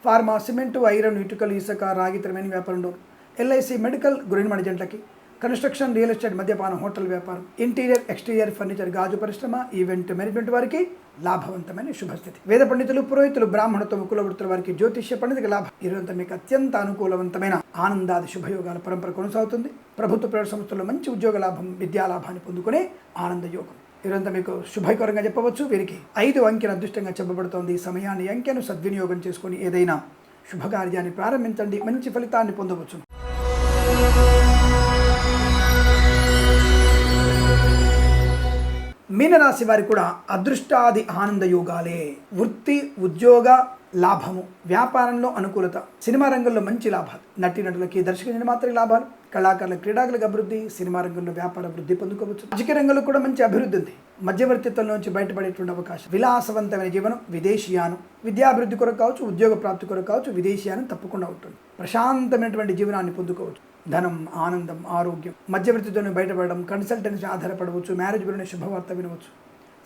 ఫార్మా, సిమెంటు, ఐరన్, ఇటుకలు, ఇసుక, రాగి, త్రిమేని వ్యాపారంలో, ఎల్ఐసి మెడికల్ గృహ మేనేజెంట్లకి, కన్స్ట్రక్షన్, రియల్ ఎస్టేట్, మద్యపాన హోటల్ వ్యాపారం, ఇంటీరియర్, ఎక్స్టీరియర్ ఫర్నిచర్, గాజు పరిశ్రమ, ఈవెంట్ మేనేజ్మెంట్ వారికి లాభవంతమైన శుభస్థితి. వేద పండితులు, పురోహితులు, బ్రాహ్మణత్వం, కులవృత్తుల వారికి, జ్యోతిష్య పండితులకు లాభం. ఈరోజు మీకు అత్యంత అనుకూలవంతమైన ఆనందాది శుభయోగాల పరంపర కొనసాగుతుంది. ప్రభుత్వ ప్రైవేట్ సంస్థల్లో మంచి ఉద్యోగ లాభం, విద్యా లాభాన్ని పొందుకునే ఆనంద యోగం. ఈరోజు మీకు శుభకరంగా చెప్పవచ్చు. వీరికి 5 అంకెను అదృష్టంగా చెప్పబడుతోంది. ఈ సమయాన్ని అంకెను సద్వినియోగం చేసుకుని ఏదైనా శుభకార్యాన్ని ప్రారంభించండి, మంచి ఫలితాన్ని పొందవచ్చు. మీనరాశి వారికి కూడా అదృష్టాది ఆనంద యోగాలే. వృత్తి, ఉద్యోగ లాభము, వ్యాపారంలో అనుకూలత, సినిమా రంగంలో మంచి లాభాలు, నటీనటులకి, దర్శక నిర్మాతలకి లాభాలు, కళాకారుల, క్రీడాకులకు అభివృద్ధి, సినిమా రంగంలో వ్యాపార అభివృద్ధి పొందుకోవచ్చు. రాజకీయ రంగంలో కూడా మంచి అభివృద్ధి ఉంది. మధ్యవర్తిత్వం నుంచి బయటపడేటువంటి అవకాశం, విలాసవంతమైన జీవనం, విదేశీయానం, విద్యాభివృద్ధి కొరకు కావచ్చు, ఉద్యోగ ప్రాప్తి కొరకు కావచ్చు, విదేశీయానం తప్పకుండా ఉంటుంది. ప్రశాంతమైనటువంటి జీవనాన్ని పొందుకోవచ్చు. ధనం, ఆనందం, ఆరోగ్యం, మధ్యవర్తితో బయటపడడం, కన్సల్టెన్సీ ఆధారపడవచ్చు, మ్యారేజ్ బ్యూరోని శుభవార్త వినవచ్చు,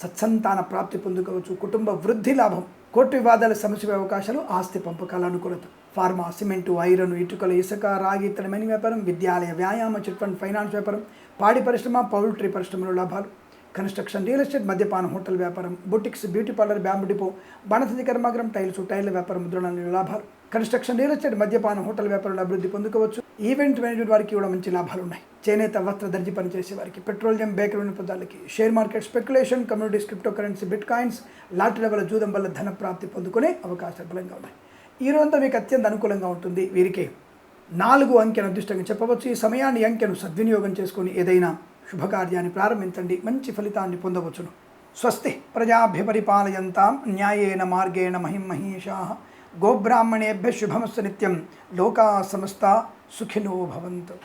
సత్సంతాన ప్రాప్తి పొందుకోవచ్చు, కుటుంబ వృద్ధి లాభం, కోర్టు వివాదాల సమస్య అవకాశాలు, ఆస్తి పంపకాల అనుకూలత, ఫార్మా, సిమెంటు, ఐరన్, ఇటుకల, ఇసుక, రాగి, ఇత్తడి వ్యాపారం, విద్యాలయ, వ్యాయామ, చిట్ ఫండ్, ఫైనాన్స్ వ్యాపారం, పాడి పరిశ్రమ, పౌల్ట్రీ పరిశ్రమలో లాభాలు, కన్స్ట్రక్షన్, రియల్ ఎస్టేట్, మద్యపానం, హోటల్ వ్యాపారం, boutiques, beauty parlour, bamboo depot, బాణసంచి కర్మాగారం, టైర్ల వ్యాపారం, ముద్రణాల లాభాలు, కన్స్ట్రక్షన్, రియల్ ఎస్టేట్, మద్యపానం, హోటల్ వ్యాపారంలో అభివృద్ధి పొందుకోవచ్చు. ఈవెంట్ మేనేజ్మెంట్ వారికి కూడా మంచి లాభాలు ఉన్నాయి. చేనేత, వస్త్ర, దర్జీ పనిచేసే వారికి, పెట్రోలియం, బేకరీ పదార్థాలకి, share market, speculation, communities, crypto currency, bitcoins, లాటరీల వల్ల, జూదం వల్ల ధన ప్రాప్తి పొందుకునే అవకాశాలు బలంగా ఉన్నాయి. ఈ రోజంతా మీకు అత్యంత అనుకూలంగా ఉంటుంది. వీరికి 4 అంకెను అదృష్టంగా చెప్పవచ్చు. ఈ సమయాన్ని, అంకెను సద్వినియోగం చేసుకొని ఏదైనా శుభకార్యాన్ని ప్రారంభించండి, మంచి ఫలితాన్ని పొందవచ్చును. స్వస్తి ప్రజాభ్య పరిపాలయంతాం న్యాయేన మార్గేణ మహిం మహీషాః గోబ్రాహ్మణేభ్య శుభమస్తు నిత్యం. లోకా సమస్తా సుఖినో భవంతు.